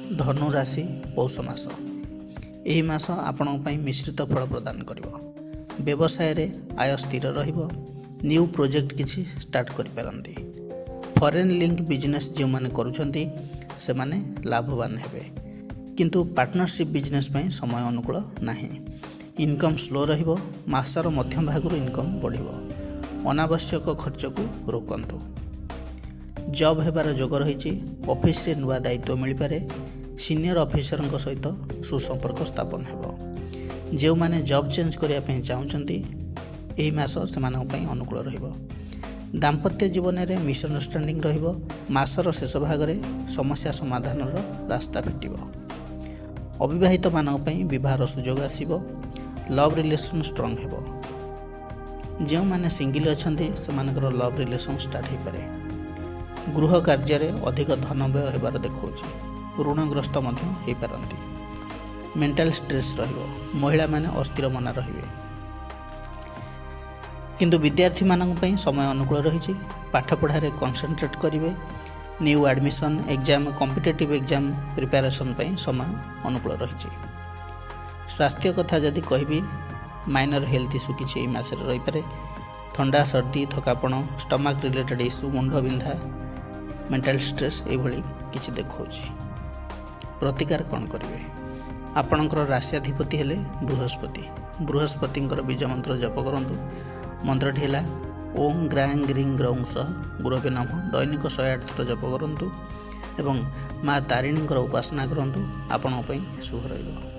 धनु राशि पौष मास यही मास आपणों ପାଇଁ मिश्रित फल प्रदान करिवो। व्यवसाय रे आय स्थिर रहिबो। न्यू प्रोजेक्ट किछि स्टार्ट करि पारंती। फॉरेन लिंक बिजनेस जो माने करूछंती से माने लाभवान हेबे, किंतु पार्टनरशिप बिजनेस ପାଇଁ समय अनुकूल नाही। इनकम स्लो रहिबो। मासर मध्यम भागरु इनकम बढ़िबो। अनावश्यक खर्च को रोकंतु। जॉब हेबार जोग रही। ऑफिस रे नुआ दायित्व मिल पारे। सीनियर ऑफिसर सहित सुसंपर्क स्थापन हेबो। जो माने जॉब चेंज करिया पे चाहउचंती एही मास सेमानक पई अनुकूल रहिबो। दाम्पत्य जीवन रे मिसअंडरस्टैंडिंग रहिबो। मासर शेष भाग रे समस्या समाधान रास्ता फिटिबो। अविवाहित मानक पई विवाहर सुजोग आसीबो। लव रिलेशन स्ट्रांग हेबो। जो माने सिंगल अछंती सेमानकर लव रिलेशन स्टार्ट हे पारे। गृह कार्य रे अधिक धन व्यय हेबार देखौछि। ऋणग्रस्त मध्य हे पारंती। मेंटल स्ट्रेस रहिबो। महिला माने अस्थिर मना रहिबे, किंतु विद्यार्थी मानक पई समय अनुकूल रहिछि। पाठ पढ़ा रे कंसंट्रेट करिवे। New admission exam competitive exam preparation पई समय अनुकूल रहिछि। स्वास्थ्य कथा जदि कहबी माइनर हेल्थ इश्यू किछि एई मास रे रहि पारे। ठंडा सर्दी थकापण स्टमक रिलेटेड इश्यू मुंड बिंधा मेंटल स्ट्रेस ए भली किछि देखौछि। प्रतिकार कौन करिवे? आपणकर राशियाधिपति हेले बृहस्पति। बृहस्पतिंकर बीज मंत्र जप करंतु। मंत्रटी हेला ओम ग्रां ग्रीं ग्रौं सह गुरवे नमः। दैनिक 108 थर जप करंतु एवं माँ तारिणींकर उपासना करंतु। आपणो पई शुभ रहिबो।